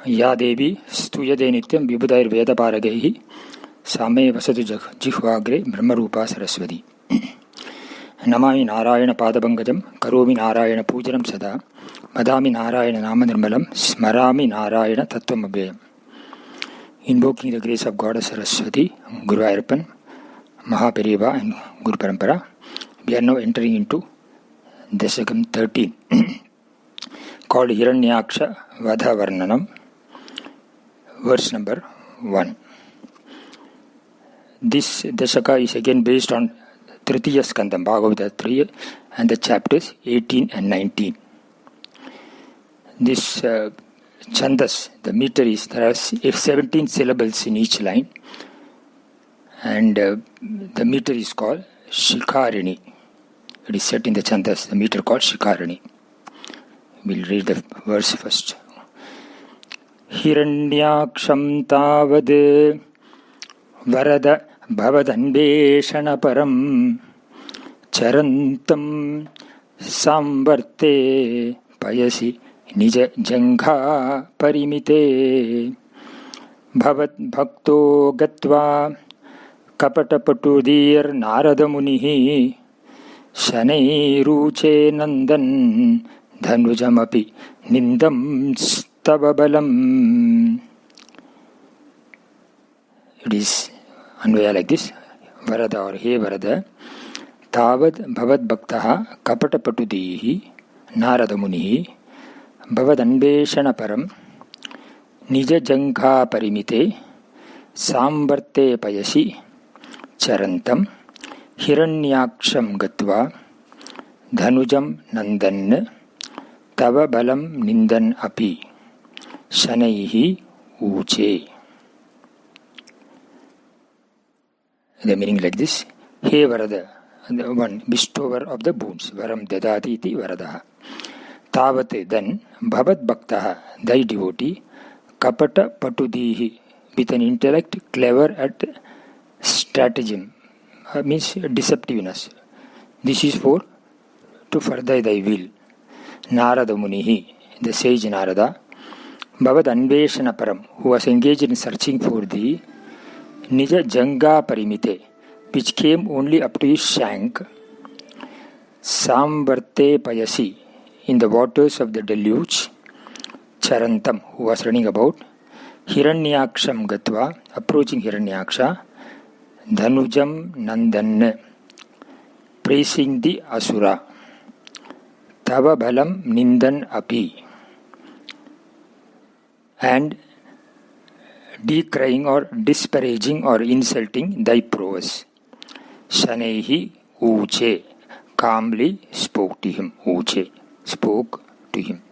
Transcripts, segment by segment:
या देवी स्तूयते नित्यं विबुधैर्वेदपारगैः सा मे वसतु जिह्वाग्रे ब्रह्मरूपा सरस्वती। नमामि नारायणपादपङ्कजं करोमि नारायणपूजनं सदा वदामि नारायणनामनिर्मलं स्मरामि नारायणतत्त्वमव्ययम्. Invoking the grace of Goddess Saraswati, Guru Ayappan, Mahaperiva and Guru Parampara, we are now entering into Dashakam 13 called Hiranyaksha Vadha Varnanam, verse number 1. This Dashaka is again based on Tritiya Skandam, Bhagavata 3 and the chapters 18 and 19. This Chandas, the meter is, there are 17 syllables in each line, and the meter is called Shikarini. It is set in the Chandas, the meter called Shikarini. We'll read the verse first. Hiranyaksham tavad varada bhavadanveshana param charantam samvarte payasi निज जंघा परिमिते भवत भक्तो गत्वा कपटपटुदीर नारद मुनिः शनैरुचे नंदन धनुजमपि निंदं स्तव बलम. It is Anvay like this. वरदा और हे वरद तावद भवत भक्तः कपटपटुदीः नारद मुनिः भवदन्वेषण परम निज जंघा परिमिते सांवर्ते पयसि चरंतम हिरण्याक्षं गत्वा धनुजं नंदन् तव बलं निंदन् अपि शनैः ऊचे. The meaning like this. Hey Varada, the one bestower of the boons, varam dadati iti varadaha. Tavate, then, bhavat bhaktaha, thy devotee, kapata patudihi, with an intellect clever at stratagem, means deceptiveness. This is for to further thy will. Narada Munihi, the sage Narada, bhavat anveshana param, who was engaged in searching for thee, nija janga parimite, which came only up to his shank, samvarte payasi, in the waters of the deluge, Charantam, who was running about, Hiranyaksham Gatva, approaching Hiranyaksha, Dhanujam Nandan, praising the Asura, Tava Balam Nindan Api, and decrying or disparaging or insulting thy prowess. Shanehi Uche, calmly spoke to him. Uche spoke to him.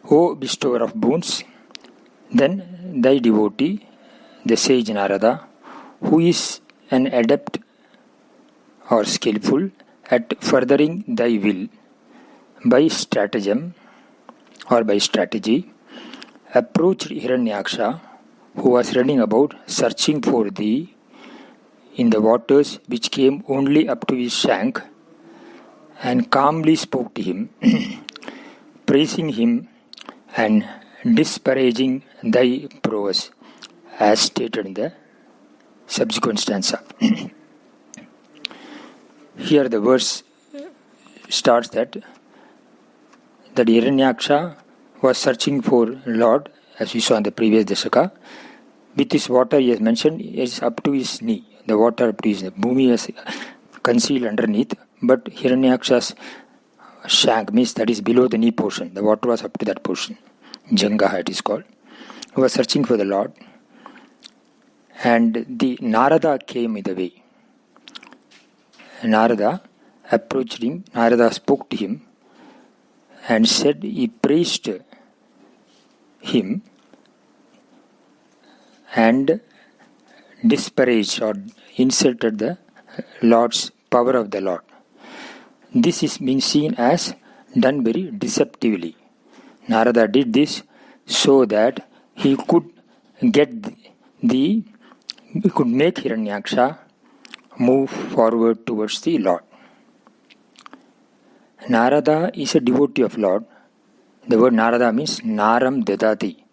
O bestower of boons, then thy devotee, the sage Narada, who is an adept or skillful at furthering thy will by stratagem or by strategy, approached Hiranyaksha, who was running about searching for thee in the waters which came only up to his shank, and calmly spoke to him, praising him and disparaging thy prowess, as stated in the subsequent stanza. Here the verse starts that Hiranyaksha was searching for Lord, as we saw in the previous Dashaka. With his water, he has mentioned, is up to his knee. The water up to his knee. Bhumi is concealed underneath, but Hiranyaksha's shank, means that is below the knee portion. The water was up to that portion. Jangaha it is called. He was searching for the Lord, and the Narada came in the way. Narada approached him. Narada spoke to him and said he praised him and disparaged or insulted the Lord's power of the Lord. This is being seen as done very deceptively. Narada did this so that he could he could make Hiranyaksha move forward towards the Lord. Narada is a devotee of Lord. The word Narada means Naram Dadati.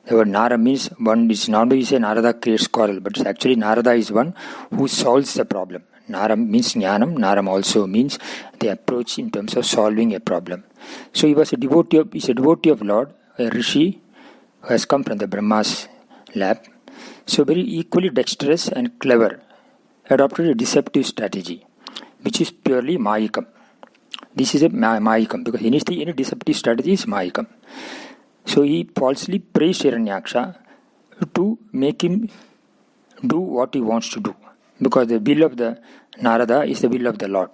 The word Nara means one is not we say Narada creates quarrel, but actually Narada is one who solves the problem. Naram means Jnanam, Naram also means the approach in terms of solving a problem. So he was a devotee of Lord, a rishi who has come from the Brahma's lap. So very equally dexterous and clever, adopted a deceptive strategy, which is purely Mayikam. This is a Mayikam, because any deceptive strategy is Mayikam. So he falsely praised Hiranyaksha to make him do what he wants to do. Because the will of the Narada is the will of the Lord.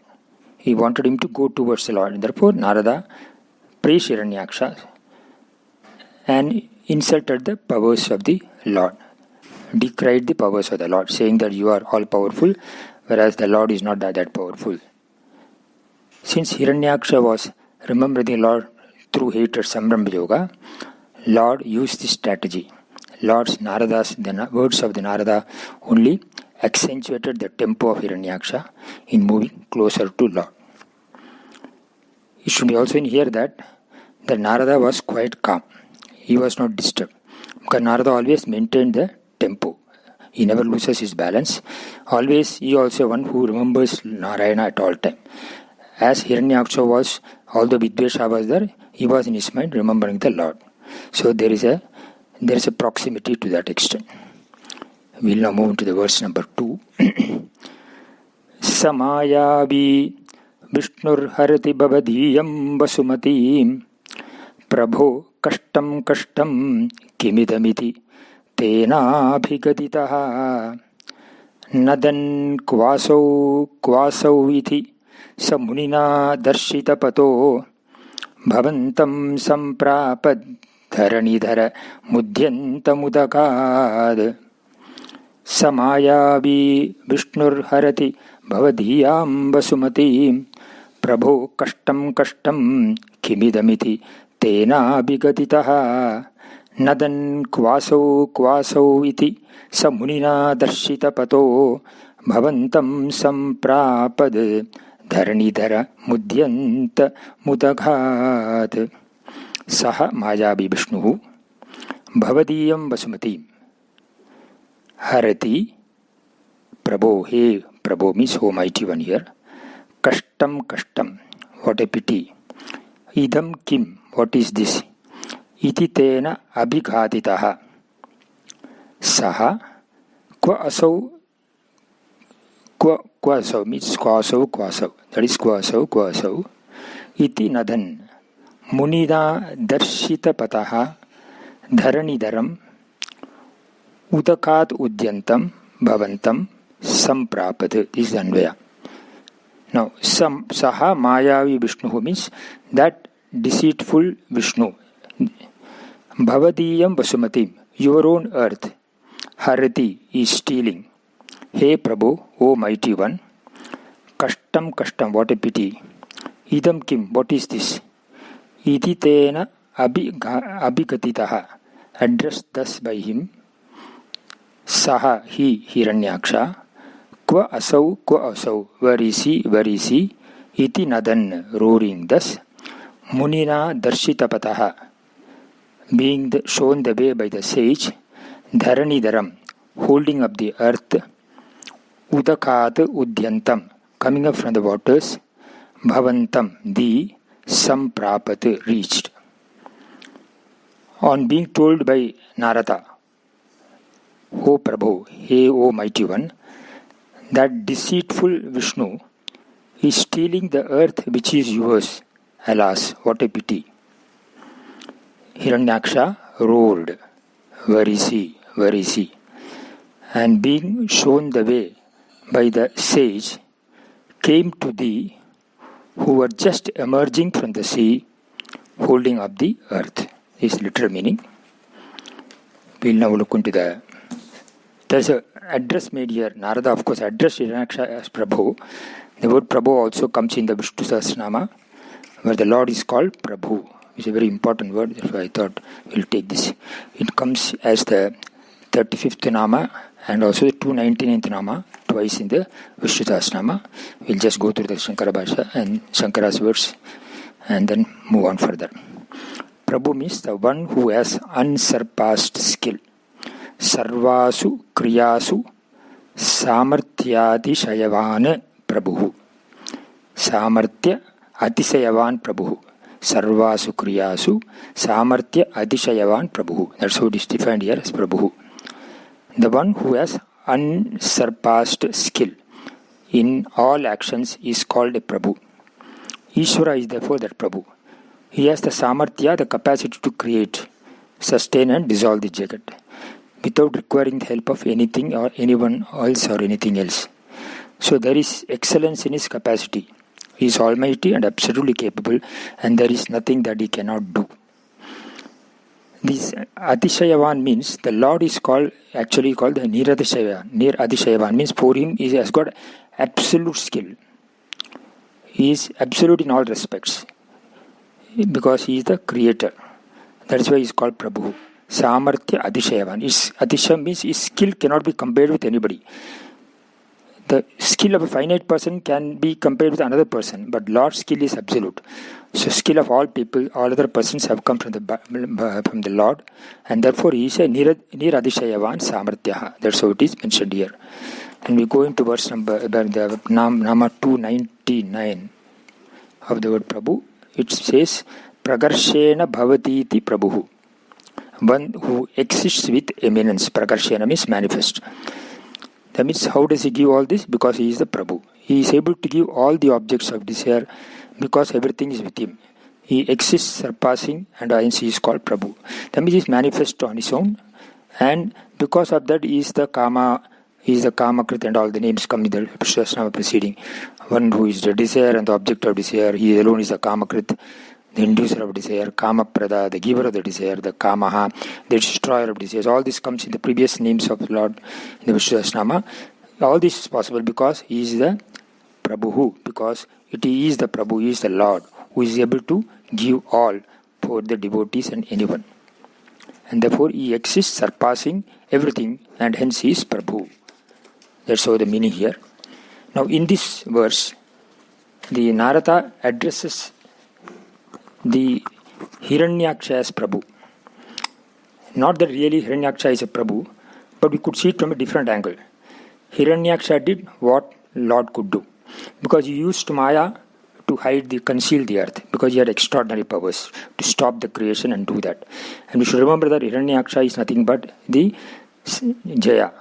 He wanted him to go towards the Lord. And therefore Narada praised Hiranyaksha and insulted the powers of the Lord. Decried the powers of the Lord, saying that you are all powerful, whereas the Lord is not that powerful. Since Hiranyaksha was remembering the Lord through hatred, Sambrambha Yoga, Lord used this strategy. The words of the Narada only accentuated the tempo of Hiranyaksha in moving closer to Lord. It should be also in here that the Narada was quite calm. He was not disturbed. Because Narada always maintained the tempo. He never loses his balance. Always, he also one who remembers Narayana at all time. As Hiranyaksha was, although Vidvesha was there, he was in his mind remembering the Lord. So there is a proximity to that extent. We will now move into the verse number 2. Samayavi Vishnur Harati Bhavadiyam Vasumatim Prabho Kashtam Kimidamiti Tena Bhigaditaha Nadan Kvasau Iti Samunina Darshita Pato Bhavantam Samprapad Dharanidhara Mudyantamudakad Samayavi Vishnur Harati Bhavadiyam Vasumati Prabho Kashtam Kimidamiti Tena Bigatitaha Nadan Kvasau Iti Samunina Darshita Pato Bhavantam Samprapad Dharanidhara Mudyanta Mudakad Saha Mayavi Vishnu Bhavadiyam Vasumati Harati Prabho. Hey, Prabho means Almighty One here. Kashtam, what a pity. Idam Kim, what is this? Iti Tena Abhighaditaha Saha Kwa Asau means Kwasau. That is Kwasau. Iti Nadan Munida Darshita Pataha Dharanidharam Udakat Udyantam Bhavantam Samprapad. This is Anvaya. Now, Saha Mayavi Vishnu means that deceitful Vishnu. Bhavadiyam Vasumatim, your own earth. Harati is stealing. Hey Prabhu, O Mighty One. Kashtam, what a pity. Idam Kim, what is this? Iti Tena Abhigatitaha, addressed thus by him. Saha, he, Hiranyaksha. Kwa asau, where is he? Iti Nadan, roaring thus. Munina Darshita Pataha, being shown the way by the sage. Dharanidharam, holding up the earth. Udakat Udyantam, coming up from the waters. Bhavantam, the Samprapat, reached. On being told by Narada, O Prabhu, hey O Mighty One, that deceitful Vishnu is stealing the earth which is yours. Alas, what a pity. Hiranyaksha roared, where is he? And being shown the way by the sage, came to thee, who were just emerging from the sea, holding up the earth. Is literal meaning. We will now look into there's an address made here. Narada, of course, addressed Hiranyaksha as Prabhu. The word Prabhu also comes in the Vishnu Sahasranama, where the Lord is called Prabhu. It's a very important word, therefore I thought we'll take this. It comes as the 35th Nama and also the 299th Nama, twice in the Vishnu Sahasranama. We'll just go through the Shankara Bhasha and Shankara's words and then move on further. Prabhu means the one who has unsurpassed skill. Sarvasu kriyasu samarthyadishayavan Prabhu. Samarthya Atisayavan Prabhu. Sarvasu Kriyasu Samarthya Adishayavan Prabhu. That's how it is defined here as Prabhu. The one who has unsurpassed skill in all actions is called a Prabhu. Ishvara is therefore that Prabhu. He has the Samarthya, the capacity to create, sustain and dissolve the Jagat without requiring the help of anything or anyone else or anything else. So there is excellence in his capacity. He is almighty and absolutely capable, and there is nothing that he cannot do. This Atishayavan means the Lord is actually called the Niradishayavan. Niradishayavan means for him he has got absolute skill. He is absolute in all respects because he is the creator. That is why he is called Prabhu. Samarthya Adishayavan. Adisha means his skill cannot be compared with anybody. The skill of a finite person can be compared with another person, but Lord's skill is absolute. So skill of all people, all other persons have come from the Lord, and therefore he is a Niradishayavan Samarthyaha. That's how it is mentioned here. And we go into verse number Nama 299 of the word Prabhu. It says, Prakarshena Bhavatiti Prabhu. One who exists with eminence. Prakarshena means manifest. That means, how does he give all this? Because he is the Prabhu. He is able to give all the objects of desire because everything is with him. He exists surpassing, and hence he is called Prabhu. That means he is manifest on his own, and because of that he is the Kama, Kamakrit, and all the names come in the Sahasranama preceding. One who is the desire and the object of desire, he alone is the Kamakrit, the inducer of desire, Kamaprada, the giver of the desire, the Kamaha, the destroyer of desires. All this comes in the previous names of the Lord in the Vishnu Sahasranama. All this is possible because he is the Prabhu, because he is the Prabhu, he is the Lord, who is able to give all for the devotees and anyone. And therefore he exists surpassing everything, and hence he is Prabhu. That's how the meaning here. Now in this verse, the Narada addresses the Hiranyaksha as Prabhu. Not that really Hiranyaksha is a Prabhu, but we could see it from a different angle. Hiranyaksha did what Lord could do, because he used Maya to conceal the earth, because he had extraordinary powers to stop the creation and do that. And we should remember that Hiranyaksha is nothing but the Jaya,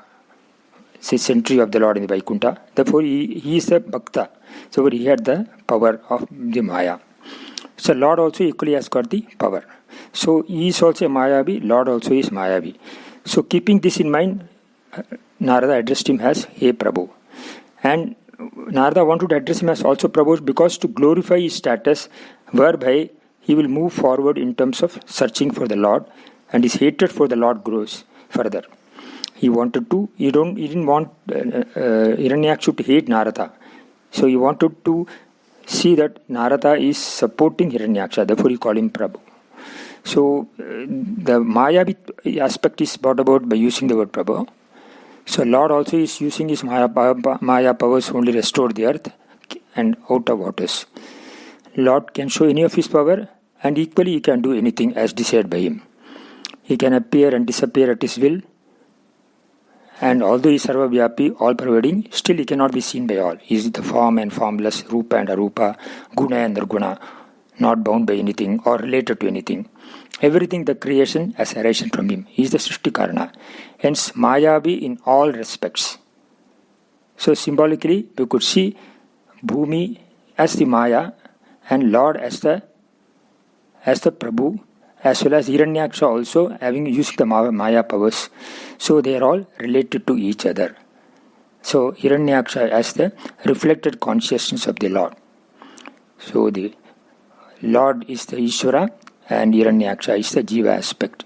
century of the Lord in the Vaikuntha. Therefore he is a Bhakta. So he had the power of the Maya. So Lord also equally has got the power. So he is also a Mayavi, Lord also is Mayavi. So keeping this in mind, Narada addressed him as Hey Prabhu. And Narada wanted to address him as also Prabhu because to glorify his status, whereby he will move forward in terms of searching for the Lord, and his hatred for the Lord grows further. He didn't want Hiranyaksha to hate Narada. So he wanted to see that Narada is supporting Hiranyaksha, therefore he called him Prabhu. So the Mayavi aspect is brought about by using the word Prabhu. So Lord also is using his Maya powers only restore the earth and out of waters. Lord can show any of his power, and equally he can do anything as desired by him. He can appear and disappear at his will, and although he is Sarvavyapi, all-pervading, still he cannot be seen by all. He is the form and formless, Rupa and Arupa, Guna and Nirguna, not bound by anything or related to anything. Everything the creation has arisen from him. He is the Srishti Karana. Hence Mayavi in all respects. So symbolically we could see Bhumi as the Maya and Lord as the Prabhu, as well as Hiranyaksha also having used the Maya powers. So they are all related to each other. So Hiranyaksha as the reflected consciousness of the Lord. So the Lord is the Ishvara and Hiranyaksha is the Jiva aspect.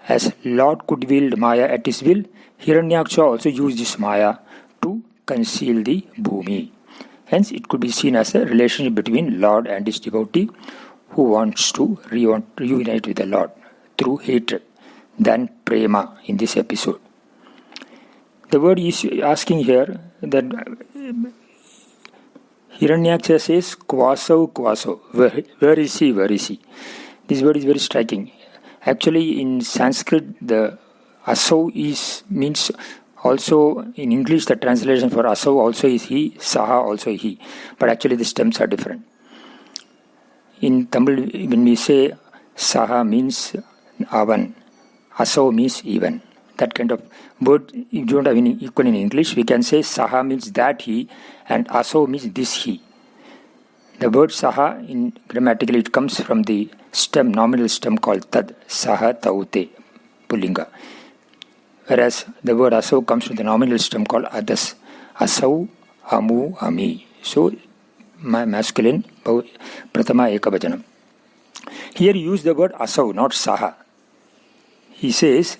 As Lord could wield Maya at his will, Hiranyaksha also used this Maya to conceal the Bhumi. Hence it could be seen as a relationship between Lord and his devotee who wants to reunite with the Lord through hatred than prema in this episode. The word is asking here that Hiranyaksha says, Kwaso. Where is he? This word is very striking. Actually, in Sanskrit, the asau means also, in English, the translation for asau also is he, saha also he. But actually, the stems are different. In Tamil, when we say saha means avan, asau means even. That kind of word, if you don't have any equal in English, we can say saha means that he, and asau means this he. The word saha, in grammatically, it comes from the stem, nominal stem called tad, saha taute, pullinga. Whereas the word asau comes from the nominal stem called adas, asau, amu, ami. So, masculine, pratama ekavajanam. Here he used the word asau, not saha. He says,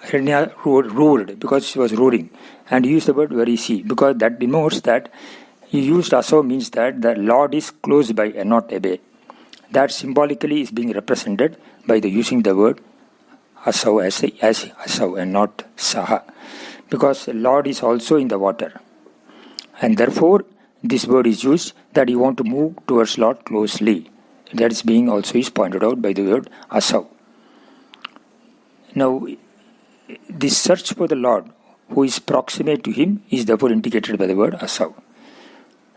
Hiranya roared because she was roaring, and he used the word where is he, because that denotes that he used asau means that the Lord is close by and not away. That symbolically is being represented by the using the word asau as asau and not saha, because the Lord is also in the water, and therefore this word is used that you want to move towards Lord closely. That is being also is pointed out by the word asau. Now, this search for the Lord who is proximate to him is therefore indicated by the word asau.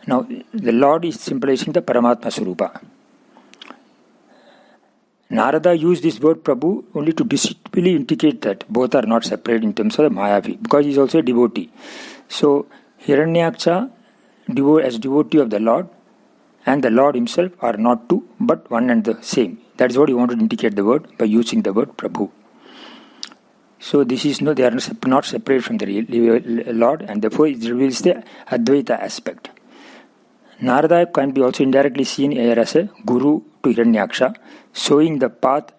Now, the Lord is symbolizing the Paramatma Swarupa. Narada used this word Prabhu only to deceitfully indicate that both are not separate in terms of the Mayavi, because he is also a devotee. So, Hiranyaksha, as devotee of the Lord, and the Lord himself are not two, but one and the same. That is what he wanted to indicate the word by using the word Prabhu. So this is they are not separate from the Lord, and therefore it reveals the Advaita aspect. Narada can be also indirectly seen here as a guru to Hiranyaksha, showing the path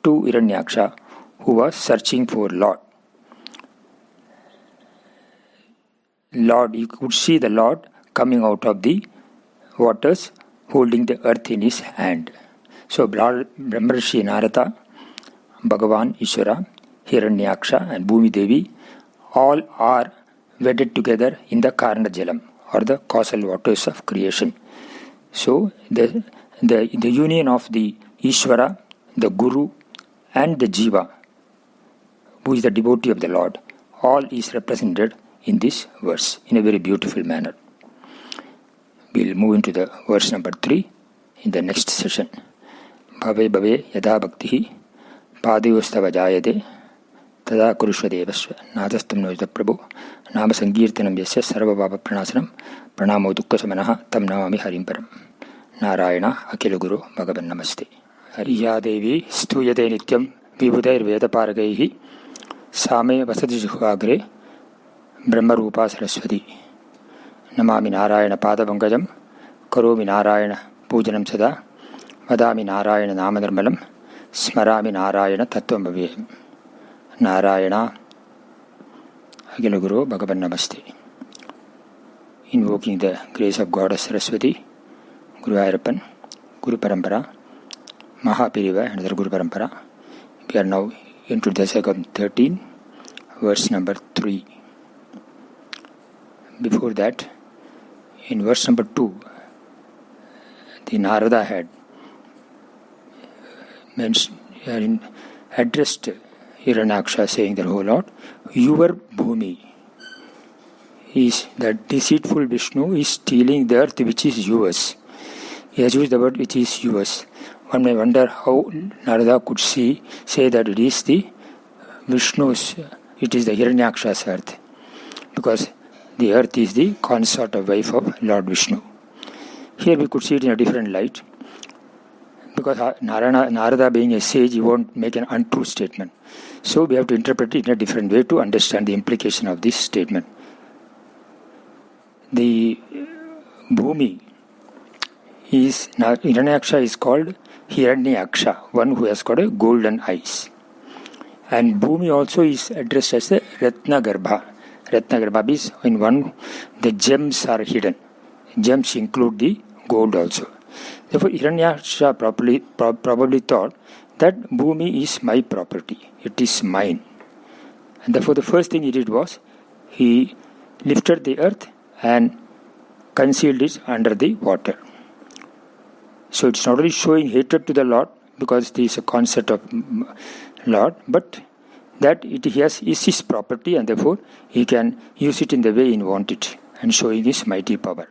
to Hiranyaksha, who was searching for Lord. You could see the Lord coming out of the waters, holding the earth in his hand. So Brahmarshi Narada, Bhagavan Ishvara, Hiranyaksha and Bhumi Devi all are wedded together in the Karana Jalam, or the causal waters of creation. So the union of the Ishvara, the Guru and the Jiva, who is the devotee of the Lord, all is represented in this verse in a very beautiful manner. We'll move into the verse number 3 in the next session. Bhave bhave yada bhaktihi padayostava jayate tada kurushvadevasva nadastam nojda prabhu nama sankirtanam yasya sarva bhava pranasanam pranamo dukkha samanaha tam namami harim param narayana akila guru bhagavan namaste. Hariya devi stuyate nityam vibhudair veda paragaihi same vasati juhagre brahma rupa saraswati namami narayana padavangajam karomi narayana pujanam sada vadami narayana namanirmalam smarami narayana tattvam bhavyam. Narayana Agila Guru Bhagavan Namaste. Invoking the grace of Goddess Saraswati, Guru Ayappan, Guru Parampara, Mahapiriva and other Guru Parampara. We are now into the second 13, verse number 3. Before that, in verse number 2, the Narada had addressed Hiranyaksha, saying that, "O Lord, your Bhumi is that deceitful Vishnu is stealing the earth which is yours." He has used the word which is yours. One may wonder how Narada could say that it is the Vishnu's, it is the Hiranyaksha's earth, because the earth is the consort or wife of Lord Vishnu. Here we could see it in a different light, because Narada being a sage, he won't make an untrue statement. So we have to interpret it in a different way to understand the implication of this statement. The Bhumi is, Hiranyaksha is called Hiranyaksha, one who has got a golden eyes. And Bhumi also is addressed as a Ratnagarbha. Ratnagarbha is in one, the gems are hidden. Gems include the gold also. Therefore, Hiranyaksha probably thought that Bhumi is my property, it is mine. And therefore, the first thing he did was, he lifted the earth and concealed it under the water. So it's not only showing hatred to the Lord, because this is a concept of Lord, but that it has is his property, and therefore he can use it in the way he wants it, and showing his mighty power.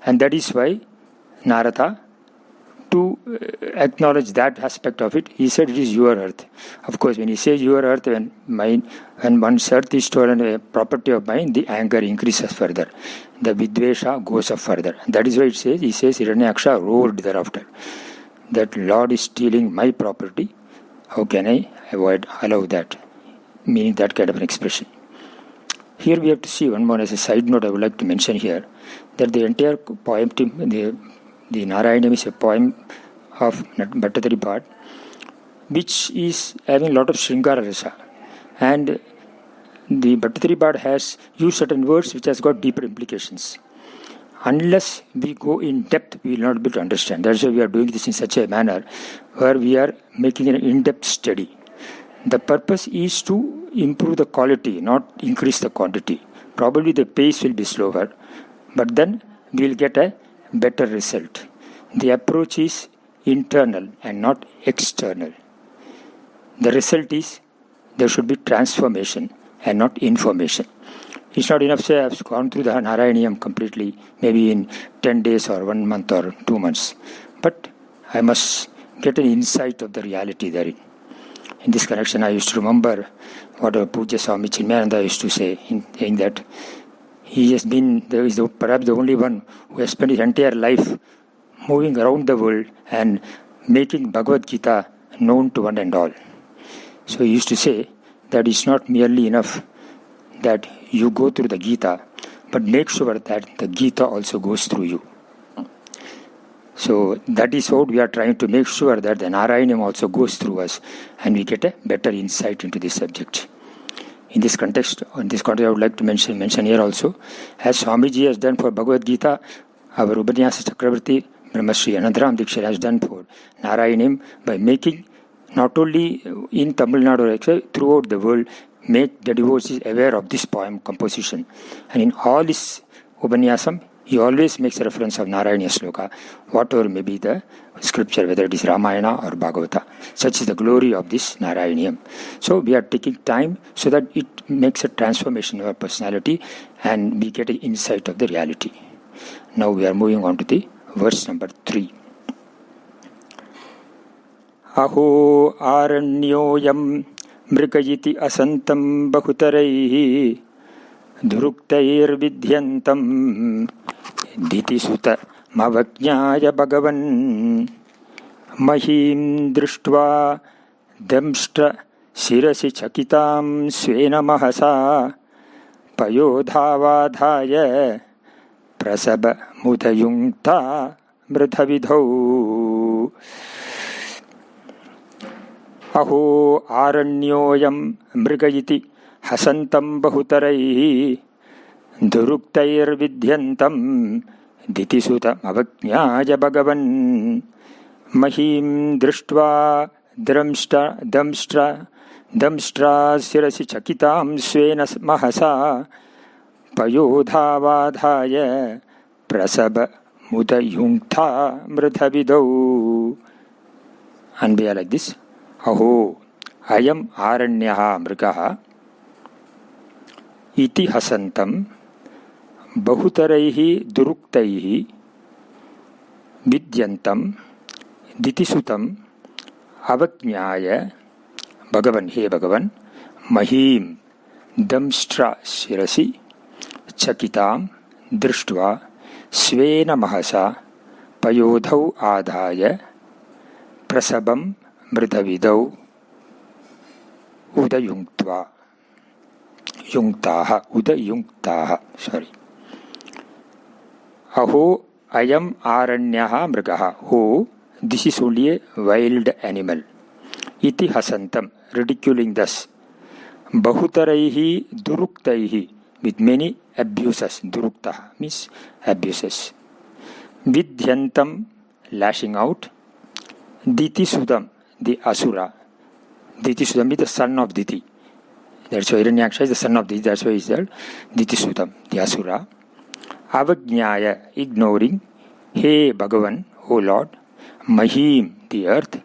And that is why Narada, to acknowledge that aspect of it, he said it is your earth. Of course, when he says your earth, when one's earth is stolen, a property of mine, the anger increases further. The vidvesha goes up further. And that is why it says, he says, Hiranyaksha roared thereafter, that Lord is stealing my property. How can I allow that? Meaning that kind of an expression. Here we have to see one more as a side note I would like to mention here, that the entire poem, the Narayanam is a poem of Bhattacharya Bhatt, which is having a lot of Sringara Rasa. And the Bhattacharya Bhatt has used certain words which has got deeper implications. Unless we go in depth, we will not be able to understand. That's why we are doing this in such a manner where we are making an in-depth study. The purpose is to improve the quality, not increase the quantity. Probably the pace will be slower, but then we will get a better result. The approach is internal and not external. The result is there should be transformation and not information. It's not enough to say I've gone through the Narayanam completely, maybe in 10 days or 1 month or 2 months. But I must get an insight of the reality therein. In this connection, I used to remember what our Pujya Swami Chinmayananda used to say, saying that he has been, perhaps the only one who has spent his entire life moving around the world and making Bhagavad Gita known to one and all. So he used to say that it's not merely enough that you go through the Gita, but make sure that the Gita also goes through you. So that is what we are trying to make sure, that the Narayanam also goes through us and we get a better insight into this subject. In this context, I would like to mention here also, as Swamiji has done for Bhagavad Gita, our Ubanyasa Chakravarti, Brahmashri Anandaram Dikshit has done for Narayanam by making, not only in Tamil Nadu, throughout the world, make the devotees aware of this poem composition. And in all this Ubanyasam, he always makes a reference of Narayana Sloka, whatever may be the scripture, whether it is Ramayana or Bhagavata. Such is the glory of this Narayanam. So we are taking time so that it makes a transformation of our personality and we get an insight of the reality. Now we are moving on to the verse number 3. Aho aranyoyam mrikayiti asantam bahutaraihi dhuruktairvidhyantam Ditisutta mavajñāya bhagavan mahim drishtva damshtra sirasi chakitam svena mahasa payodhavadhaya prasabha mudayunkta mridhavidhau. Aho aranyoyam mrigayiti hasantam bahutaraihi Duruktairvidhyantam Ditisutam avajñāya bhagavan mahim drishtva damshtra sirasi chakitam svena mahasa payodhavadhaya prasabha mudayunkta mridhavidau. And we are like this. Aho ayam aranyaha mrgaha iti hasantam bahutaraihi duruktaihi vidyantam ditisutam avajñāya bhagavan, he Bhagavan, mahim damshtra sirasi chakitam drishtva svena mahasa payodhau adhaya prasabam mridhavidau udayunktva. Udayunktaha. Aho ayam aranyaha mrgaha. Ho, this is only a wild animal. Iti hasantam, ridiculing thus. Bahutaraihi duruktaihi, with many abuses. Duruktaha means abuses. Vidhyantam, lashing out. Ditisudam, the asura. Ditisudam is the son of Diti. That's why Hiranyaksha is the son of Diti. That's why he is there. Ditisudam, the asura. Avajñāya, ignoring. He Bhagavan, O Lord. Mahim, the earth.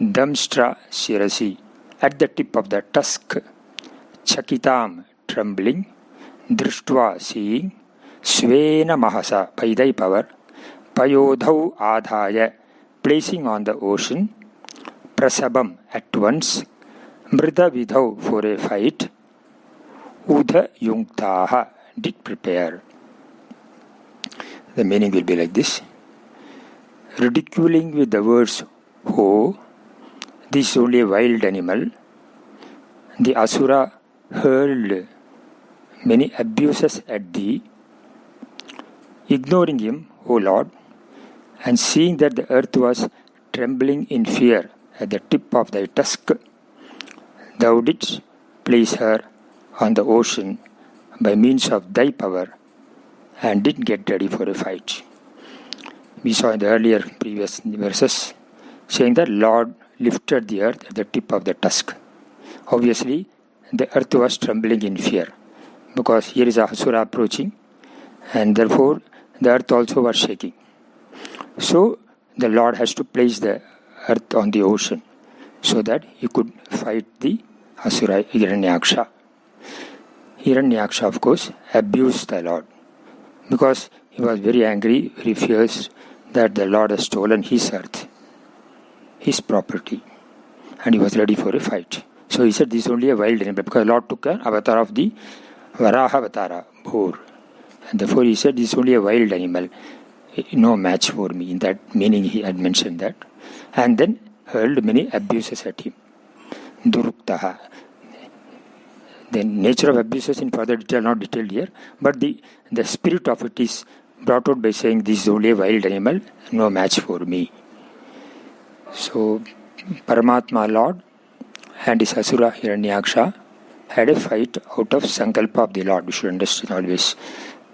Damstra Shirasi, at the tip of the tusk, Chakitam, trembling, Drishtva, seeing, Svena Mahasa, by thy power, Payodhau Adhaya, placing on the ocean, Prasabam, at once, Mrida Vidhau, for a fight, Udha Yungtaha, did prepare. The meaning will be like this. Ridiculing with the words, "Oh, this is only a wild animal," the Asura hurled many abuses at thee. Ignoring him, O Lord, and seeing that the earth was trembling in fear at the tip of thy tusk, thou didst place her on the ocean by means of thy power, and did get ready for a fight. We saw in the earlier previous verses saying that Lord lifted the earth at the tip of the tusk. Obviously, the earth was trembling in fear because here is Asura approaching, and therefore the earth also was shaking. So the Lord has to place the earth on the ocean so that he could fight the Asura Hiranyaksha. Hiranyaksha, of course, abused the Lord because he was very angry, very fierce that the Lord has stolen his earth, his property, and he was ready for a fight. So he said, this is only a wild animal, because the Lord took an avatar of the Varaha Avatara, Bhor. And therefore he said, this is only a wild animal, no match for me. In that meaning he had mentioned that. And then hurled many abuses at him. Duruktaha. The nature of abuses in further detail not detailed here, but the spirit of it is brought out by saying, this is only a wild animal, no match for me. So Paramatma Lord and his Asura Hiranyaksha had a fight out of Sankalpa of the Lord. We should understand always.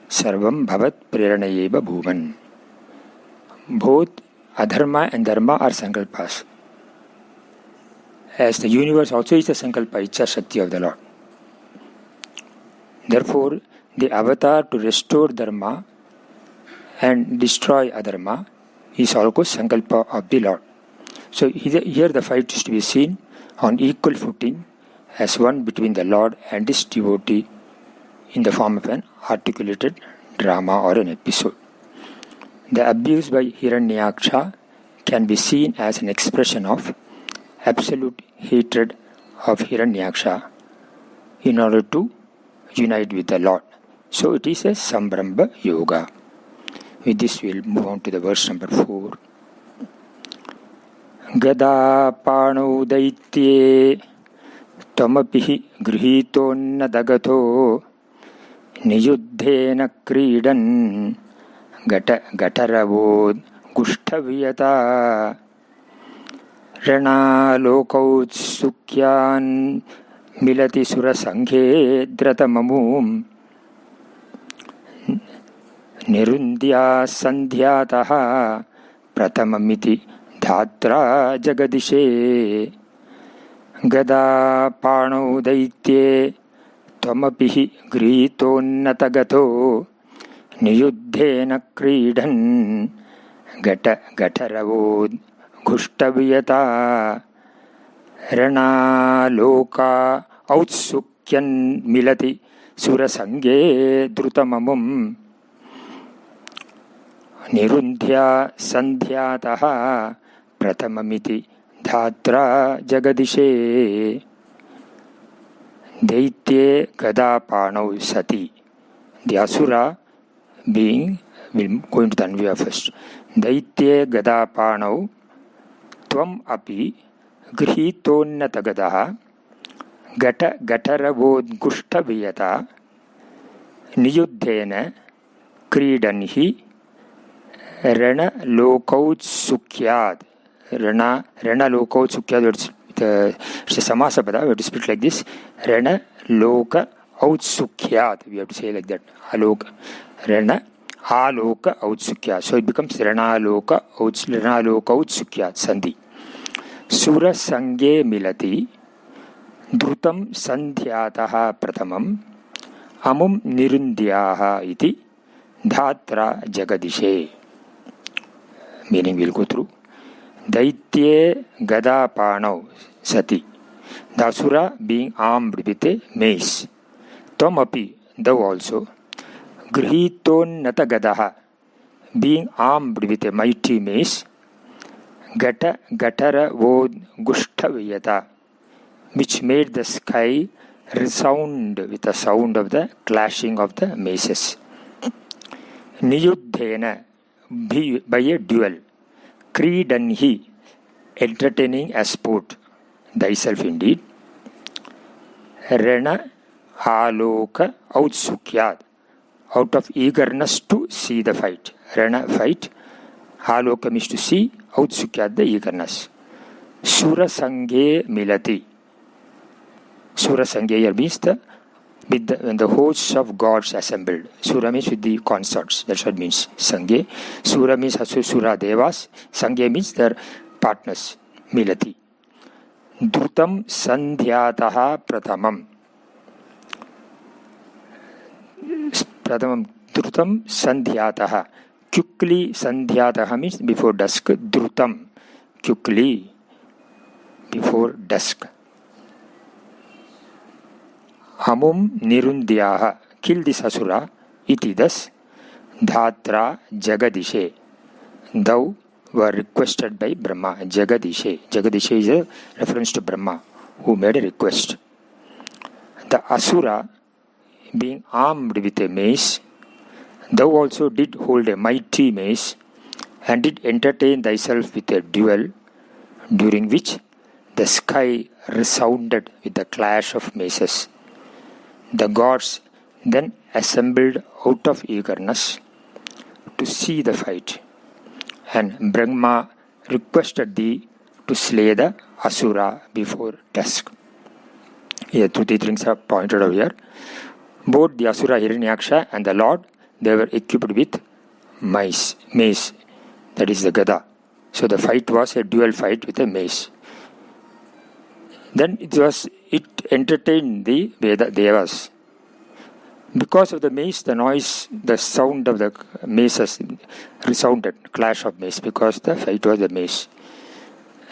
Sarvam Bhavat Preranayeva Bhuvan. Both Adharma and Dharma are Sankalpas. As the universe also is the Sankalpa, Icha Shakti of the Lord. Therefore, the avatar to restore Dharma and destroy Adharma is also Sankalpa of the Lord. So here the fight is to be seen on equal footing as one between the Lord and his devotee in the form of an articulated drama or an episode. The abuse by Hiranyaksha can be seen as an expression of absolute hatred of Hiranyaksha in order to unite with the Lord. So it is a Sambramba Yoga. With this we will move on to the verse number 4. Gada Pano Daitye Tamapihi Grihitonna Dagato Niyuddhena Kridan Gataravod Gushtavyata Rana Lokautsukyan Milati Sura Sanghe Dratamamum Nirundya Sandhyataha Pratamamiti Dhatra Jagadishe Gada Pano Daitye Twamapihi Gritonnatagato Niyuddhena Kridan Gataravod Gushtavyata Rana Loka Outsukyan Milati Surasange Drutamamum Nirundhya Sandhyataha Pratamamiti Dhatra Jagadishe. Daitye Gadapanau Sati. The Asura being, we'll go into the Anvaya first. Daitye Gadapanau Tvam Api Grihitonnatagadaha Gataravod Gushtavyata Niyuddhena Kridanhi Rana Lokautsukhyad. Rana Lokautsukhyad, it's a Samasa Pada, we have to speak like this. Rana Loka Outsukhyad, we have to say like that. Aloka. Rana Aloka Outsukhyad. So it becomes Rana Loka Outsukhyad, Sandhi. Sura Sange Milati Drutam Sandhyataha Pratamam Amum Nirundhyaha iti Dhatra Jagadishe. Meaning we'll go through. Daitye Gadapanau Sati. The Asura being armed with a mace. Tamapi, thou also. Grihiton Natagadaha, being armed with a mighty mace. Gata Gatara Vod Gustavayata, which made the sky resound with the sound of the clashing of the maces. Niyuddhena, by a duel. Kridanhi, entertaining a sport. Thyself indeed. Rena Aloka Outsukyad, out of eagerness to see the fight. Rena, fight. Aloka means to see. Outsukyad, the eagerness. Sura Sangye Milati. Sura Sangye means when the hosts of gods assembled. Sura means with the consorts. That's what it means. Sangye. Sura means Sura Devas. Sangye means their partners. Milati. Drutam Sandhyataha Pratamam. Drutam Sandhyataha. Quickly Sandhyataha means before dusk. Drutam. Quickly before dusk. Amum Nirundhyaha. Kill this Asura. Iti thus. Dhatra Jagadishe. Thou were requested by Brahma. Jagadishe. Jagadishe is a reference to Brahma, who made a request. The Asura, being armed with a mace, thou also did hold a mighty mace, and did entertain thyself with a duel, during which the sky resounded with the clash of maces. The gods then assembled out of eagerness to see the fight, and Brahma requested thee to slay the Asura before dusk. Here, two things are pointed out here. Both the Asura Hiranyaksha and the Lord, they were equipped with mace, that is the Gada. So the fight was a dual fight with a mace. Then it entertained the Devas. Because of the mace, the noise, the sound of the maces resounded, clash of mace, because the fight was the mace.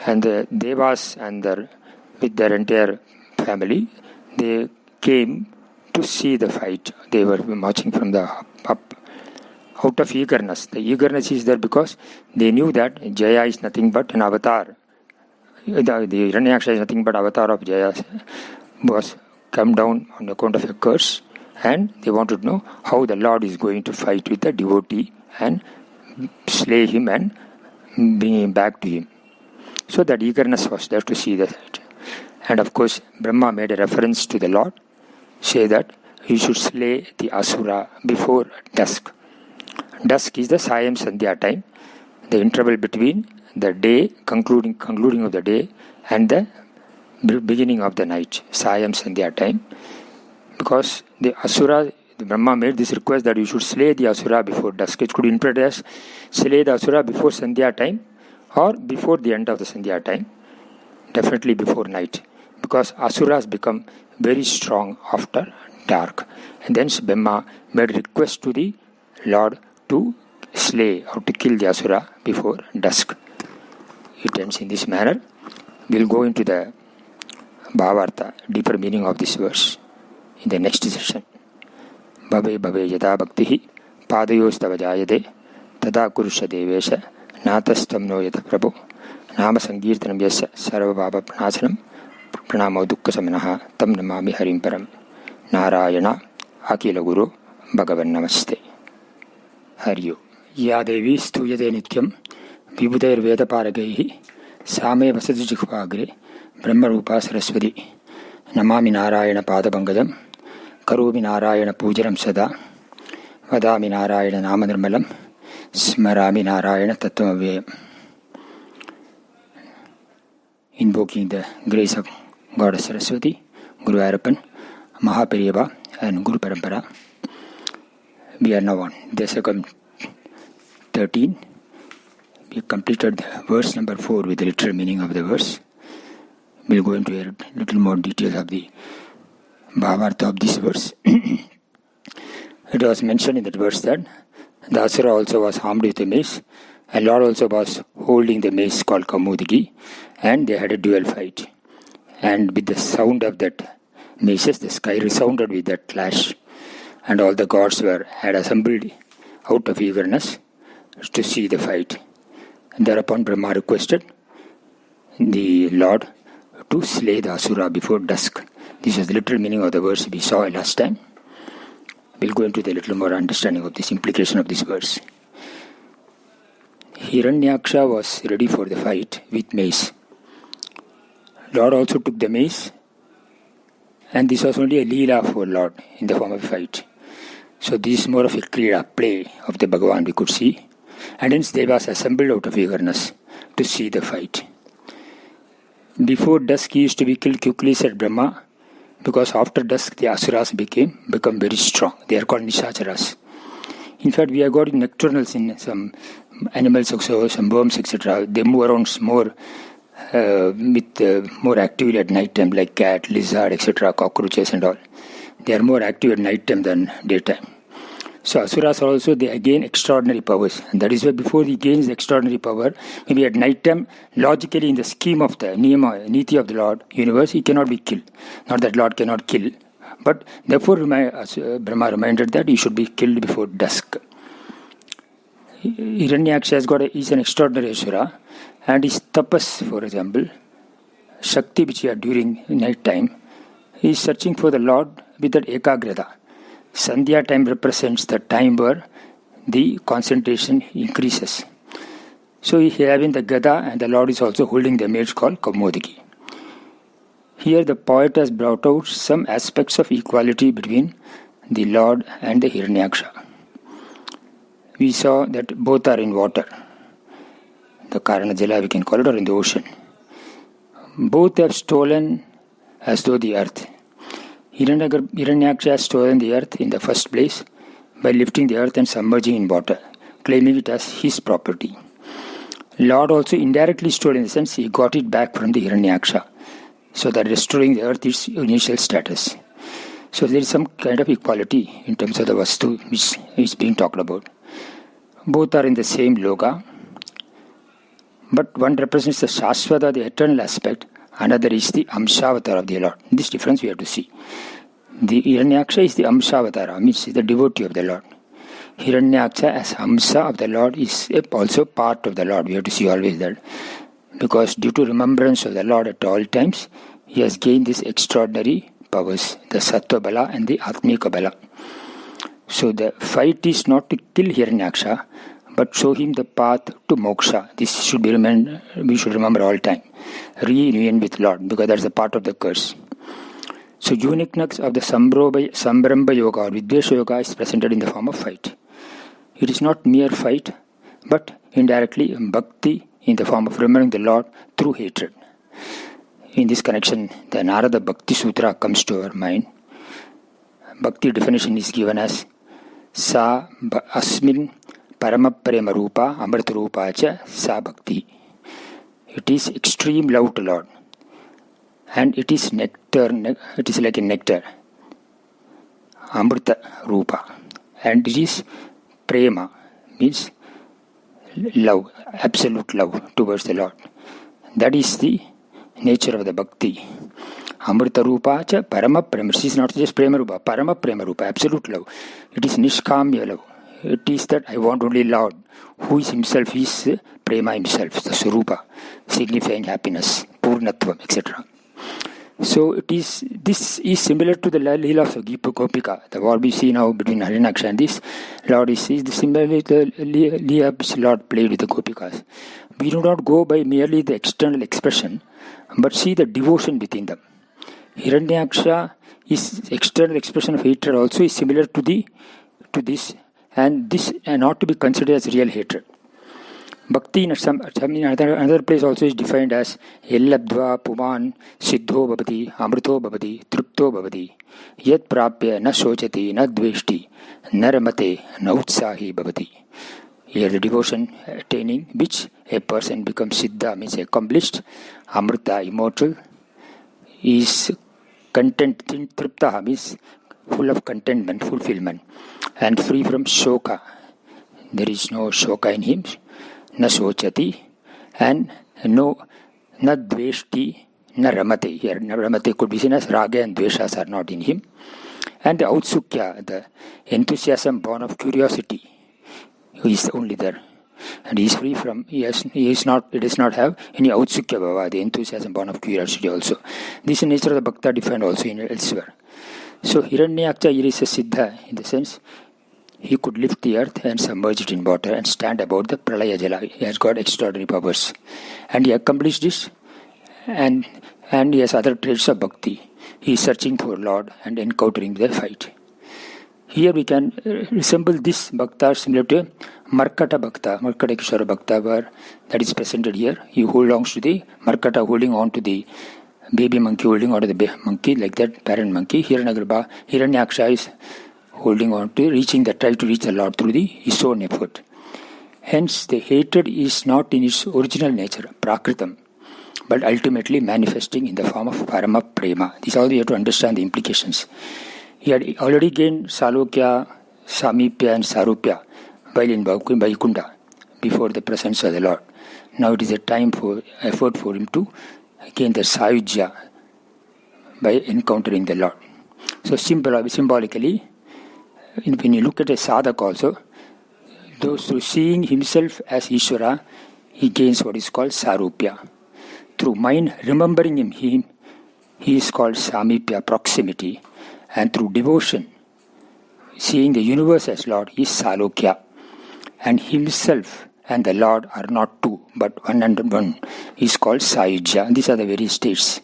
And the Devas with their entire family, they came to see the fight. They were marching from the up out of eagerness. The eagerness is there because they knew that Jaya is nothing but an avatar. The Hiranyaksha is nothing but avatar of Jaya, was come down on account of a curse, and they wanted to know how the Lord is going to fight with the devotee and slay him and bring him back to him. So that eagerness was there to see the fight. And of course, Brahma made a reference to the Lord, say that he should slay the Asura before dusk. Dusk is the Sayam Sandhya time, the interval between the day, concluding of the day, and the beginning of the night, Sayam Sandhya time. Because the Asura, the Brahma made this request that you should slay the Asura before dusk. It could interpret as slay the Asura before Sandhya time or before the end of the Sandhya time, definitely before night. Because Asuras become very strong after dark. And then Brahma made a request to the Lord to slay or to kill the Asura before dusk. It ends in this manner. We'll go into the Bhavartha, deeper meaning of this verse, in the next session. Bhave bhave yada bhaktihi padayostava jayade tada kurusha devesha natastam no yata prabhu nama sankirtanam yasya sarva bhava pranasanam pranamo dukkha samanaha tam namami harim param narayana akila guru bhagavan namaste Haryo. Ya devi stuyate nityam vibhudair veda paragaihi same vasadu jikhvagre brahma rupa saraswati namami narayana padabangajam karomi narayana pujanam sada vadami narayana namanirmalam smarami narayana tattvavyayam. Invoking the grace of Goddess Saraswati, Guru Ayappan, Mahaperiyava and Guru Parampara. We are now on Dasakam 13. We completed verse number 4 with the literal meaning of the verse. We'll go into a little more details of the Bhavartha of this verse. It was mentioned in that verse that the Asura also was armed with a mace, And Lord also was holding the mace called Kaumudiki, and they had a duel fight. And with the sound of that maces, the sky resounded with that clash, and all the gods had assembled out of eagerness to see the fight. And thereupon Brahma requested the Lord to slay the Asura before dusk. This was the literal meaning of the verse we saw last time. We'll go into the little more understanding of this implication of this verse. Hiranyaksha was ready for the fight with mace. Lord also took the mace, and this was only a leela for Lord in the form of a fight. So this is more of a kriya, play of the Bhagavan we could see, and hence Devas assembled out of eagerness to see the fight. Before dusk he used to be killed quickly, said Brahma, because after dusk the Asuras become very strong. They are called Nishacharas. In fact, we have got nocturnals in some animals also, some worms, etc. They move around more more actively at night time, like cat, lizard, etc., cockroaches and all. They are more active at night time than daytime. So Asuras also, they gain extraordinary powers. And that is why before he gains extraordinary power, maybe at night time, logically in the scheme of the niti of the Lord universe, he cannot be killed. Not that Lord cannot kill, but therefore Brahma reminded that he should be killed before dusk. Hiranyaksha is an extraordinary Asura, and his tapas, for example, Shakti which he had during night time, he is searching for the Lord with that ekagrata. Sandhya time represents the time where the concentration increases. So he having the Gada, and the Lord is also holding the mace called Kaumudiki. Here the poet has brought out some aspects of equality between the Lord and the Hiranyaksha. We saw that both are in water. The Karana Jala we can call it, or in the ocean. Both have stolen as though the earth. Hiranyaksha has stolen the earth in the first place by lifting the earth and submerging in water, claiming it as his property. Lord also indirectly stole, in the sense he got it back from the Hiranyaksha, so that restoring the earth its initial status. So there is some kind of equality in terms of the Vastu which is being talked about. Both are in the same loga, but one represents the Shashvata, the eternal aspect, another is the Amshavatar of the Lord. This difference we have to see. The Hiranyaksha is the Amshavatar, means the devotee of the Lord. Hiranyaksha as Amsa of the Lord is also part of the Lord. We have to see always that. Because due to remembrance of the Lord at all times, he has gained these extraordinary powers, the Sattva Bala and the Atmika Bala. So the fight is not to kill Hiranyaksha, but show him the path to moksha. This should be we should remember all time. Reunion with Lord, because that's a part of the curse. So uniqueness of the Sambramba Yoga or Vidvesha Yoga is presented in the form of fight. It is not mere fight, but indirectly bhakti in the form of remembering the Lord through hatred. In this connection, the Narada Bhakti Sutra comes to our mind. Bhakti definition is given as Sa Asmin Paramaprema Rupa Amrita Rupa Cha Sa Bhakti. It is extreme love to Lord, and it is nectar. It is like a nectar, Amrita Rupa, and it is prema, means love, absolute love towards the Lord. That is the nature of the bhakti. Amrita Rupa cha Parama Prema. This is not just Prema Rupa, Parama Prema Rupa, absolute love. It is Nishkamya love. It is that I want only Lord, who is himself, is Prema himself, the Surupa, signifying happiness, Purnatvam, etc. So this is similar to the Leela of Gopika, the war we see now between Hiranyaksha and this Lord is similar to the Leela which Lord played with the Gopikas. We do not go by merely the external expression, but see the devotion within them. Hiranyaksha is external expression of hatred also is similar to this, and this not to be considered as real hatred. Bhakti in another place also is defined as Yellabdva Puman Siddho Bhavati Amrito Bhavati Tripto Bhavati Yat Prapya Na Shochati Na Dveshti Naramate Na Utsahi Bhavati. Here the devotion attaining which a person becomes Siddha, means accomplished, Amrita, immortal, is content, Triptaha means full of contentment, fulfillment, and free from Shoka. There is no Shoka in him. na sochati, and no, na dveshti, na ramate. Here, na ramate could be seen as raga and dveshas are not in him. And the autsukya, the enthusiasm born of curiosity, is only there. And he is free from, it does not have any autsukya bhava, the enthusiasm born of curiosity also. This is nature of the bhakta defined also in elsewhere. So Hiranyaksha is a siddha in the sense he could lift the earth and submerge it in water and stand above the pralaya jala. He has got extraordinary powers. And he accomplished this, and he has other traits of bhakti. He is searching for Lord and encountering the fight. Here we can resemble this bhakta similar to Markata Bhakta, Markata Kishora Bhakta, where that is presented here. He belongs to the Markata, holding on to the baby monkey, holding on to the monkey, like that parent monkey. Hiranyaksha is holding on to try to reach the Lord through his own effort. Hence, the hatred is not in its original nature, prakritam, but ultimately manifesting in the form of parama prema. This is all you have to understand the implications. He had already gained Salokya, Samipya and Sarupya while in Vaikunta, before the presence of the Lord. Now it is a time for effort for him to gain the Sayujya by encountering the Lord. So symbolically, when you look at a sadhak also, those through seeing himself as Ishvara, he gains what is called Sarupya. Through mind remembering him, he is called Samipya, proximity. And through devotion, seeing the universe as Lord, he is Salokya. And himself and the Lord are not two, but one and one. He is called Sayujya. These are the various states.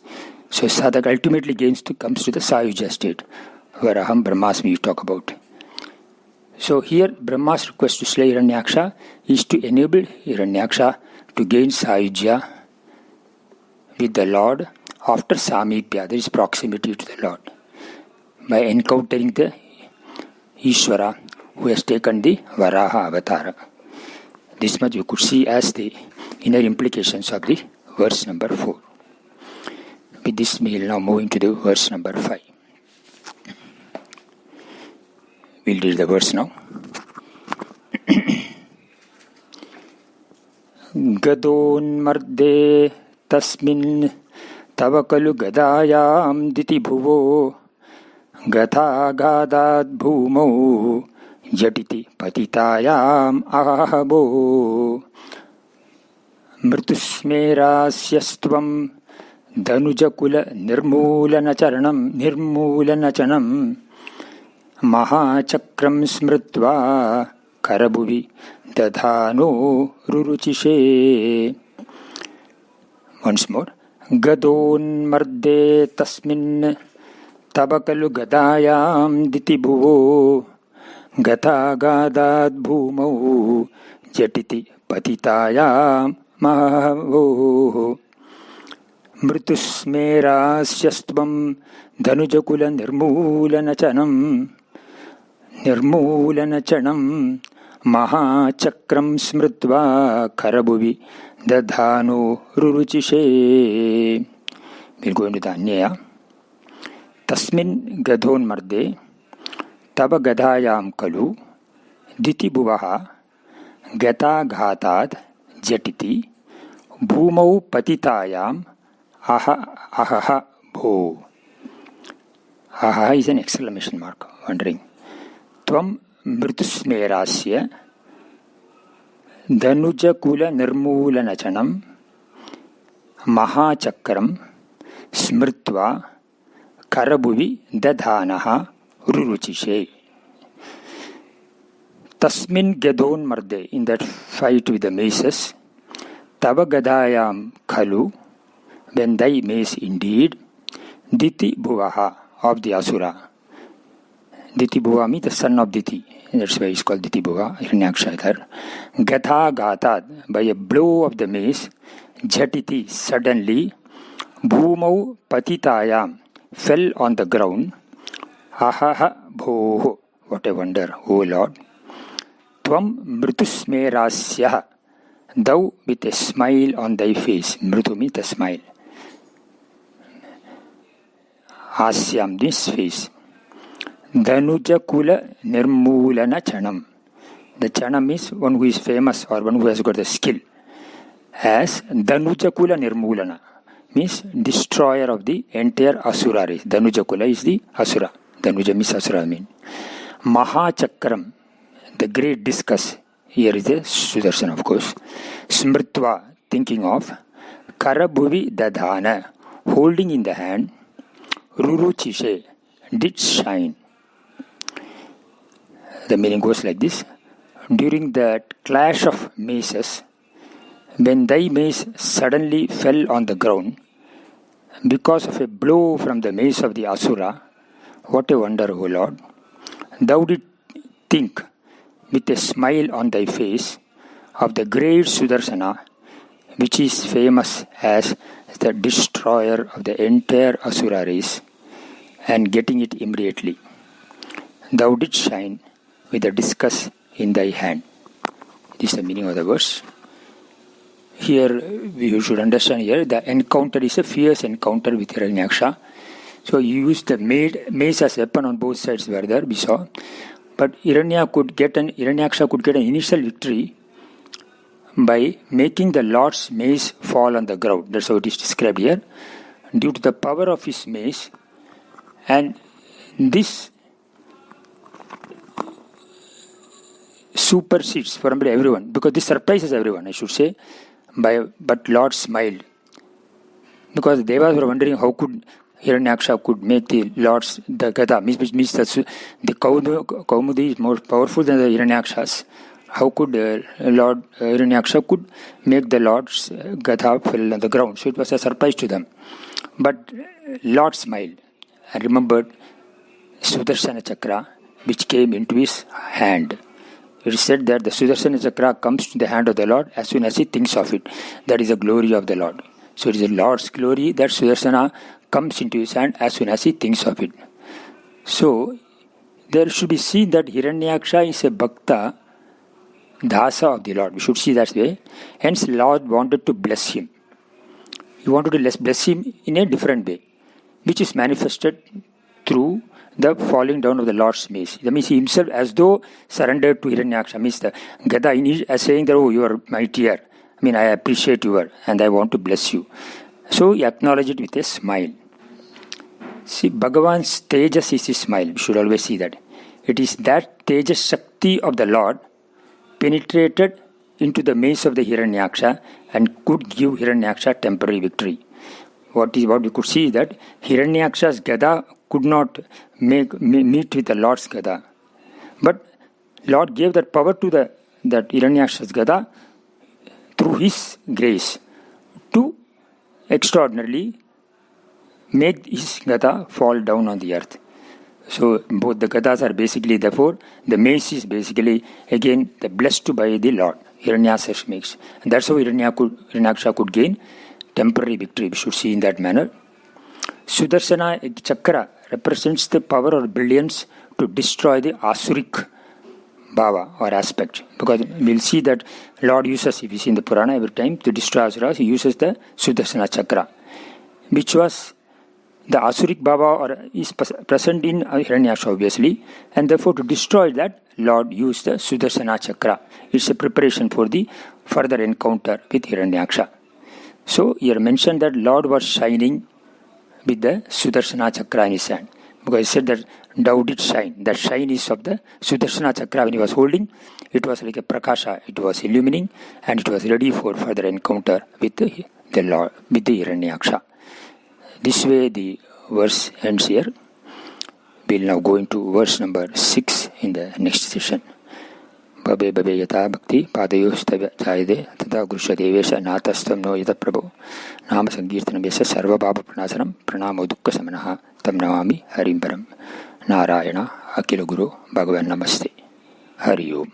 So sadhak ultimately comes to the Sayujya state, where Aham Brahmasmi you talk about. So here Brahma's request to slay Hiranyaksha is to enable Hiranyaksha to gain Sayujya with the Lord after Samipya, there is proximity to the Lord, by encountering the Ishvara who has taken the Varaha Avatara. This much you could see as the inner implications of the verse number 4. With this we will now move into the verse number 5. We'll read the verse now. Gadonmarde tasmin tavakalu gadayam diti bhuvo gatha gadad bhumau jatiti patitayam ahabo mritusmerasyastvam dhanujakula nirmulanachanam mahachakram smritva karabhuvi dadhano ruruchishe. Once more. Gadon marde tasmin tabakalu gadayam diti bhuvo gatha gadad bhumau jatiti patitayam mahavo mritusmerasyastvam dhanujakula nirmulanachanam mahachakram smritva karabhuvi dadhano ruruchishe. We'll go into the Anyaya. Tasmin gadon marde taba gadayam kalu diti bhuvaha gata ghatad jatiti bhumau patitayam ahaha bho. Ahaha is an exclamation mark, wondering. Tvam mritusmerasya dhanujakula nirmulanachanam mahachakram smritva karabhuvi dadhanaha ruruchishe. Tasmin gadon marde, in that fight with the maces, tava gadayam khalu, when thy mace indeed, diti bhuvaha, of the asura. Diti bhuva means the son of Diti. That's why it's called Diti bhuva, Hiranyaksha. Gatha gatad, by a blow of the mace, jatiti, suddenly, bhumau patitayam, fell on the ground. Ahaha bhoho, what a wonder, O Lord. Tvam mritusmerasya, thou with a smile on thy face. Mritu means a smile. Asyam, this face. Dhanujakula nirmulanachanam. The Chana means one who is famous or one who has got the skill. As Danujakula Nirmulana means destroyer of the entire Asura race. Danujakula is the Asura. Danuja means Asura mean. Mahachakram, the great discus. Here is a Sudarsana, of course. Smritva, thinking of. Karabhuvi Dadhana, holding in the hand. Ruruchishe, did shine. The meaning goes like this. During that clash of maces, when thy mace suddenly fell on the ground, because of a blow from the mace of the Asura, what a wonder, O Lord! Thou didst think, with a smile on thy face, of the great Sudarsana, which is famous as the destroyer of the entire Asura race, and getting it immediately. Thou didst shine with the discus in thy hand. This is the meaning of the verse. Here we should understand here the encounter is a fierce encounter with Hiranyaksha. So he used the mace as a weapon on both sides were there, we saw. But Hiranyaksha could get an initial victory by making the Lord's mace fall on the ground. That's how it is described here. Due to the power of his mace, and this supersedes from everyone, because this surprises everyone, I should say. But Lord smiled, because Devas were wondering how could Hiranyaksha could make the Gada, which means that the Kaumudi is more powerful than the Hiranyakshas. How could Lord Hiranyaksha could make the Lord's Gada fall on the ground? So it was a surprise to them. But Lord smiled and remembered Sudarshana Chakra, which came into his hand. It is said that the Sudarshana Chakra comes to the hand of the Lord as soon as he thinks of it. That is the glory of the Lord. So it is the Lord's glory that Sudarshana comes into his hand as soon as he thinks of it. So there should be seen that Hiranyaksha is a Bhakta, Dasa of the Lord. We should see that way. Hence Lord wanted to bless him. He wanted to bless him in a different way, which is manifested through the falling down of the Lord's mace. That means he himself, as though surrendered to Hiranyaksha, means the Gada, as saying that, oh, you are mightier. I mean, I appreciate you and I want to bless you. So he acknowledged it with a smile. See, Bhagavan's Tejas is his smile. We should always see that. It is that Tejas Shakti of the Lord penetrated into the mace of the Hiranyaksha and could give Hiranyaksha temporary victory. What we could see is that Hiranyaksha's Gada could not meet with the Lord's Gada. But Lord gave that power to that Hiranyaksha's Gada through his grace to extraordinarily make his Gada fall down on the earth. So both the Gadas are basically, therefore, the mace is basically, again, the blessed by the Lord. Hiranyaksha makes. And that's how Hiranyaksha could gain temporary victory. We should see in that manner. Sudarshana Chakra represents the power or brilliance to destroy the Asuric Bhava or aspect. Because we'll see that Lord uses, if you see in the Purana every time, to destroy Asuras, he uses the Sudarshana Chakra, which was the Asuric Bhava or is present in Hiranyaksha obviously, and therefore to destroy that, Lord used the Sudarshana Chakra. It's a preparation for the further encounter with Hiranyaksha. So here mentioned that Lord was shining with the Sudarshana Chakra in his hand. Because he said that thou did shine. That shine is of the Sudarshana Chakra when he was holding. It was like a prakasha. It was illumining and it was ready for further encounter with the Lord, with the Hiranyaksha. This way the verse ends here. We'll now go into verse number 6 in the next session. Bhabe yata bhakti padayostava chayade tata grusha devesha natastam no yata prabhu nama sankirtanam yasa sarva bhava pranasanam pranamo dukkha samanaha tam namami harim param. Narayana Akila Guru Bhagavan Namaste. Hari Om.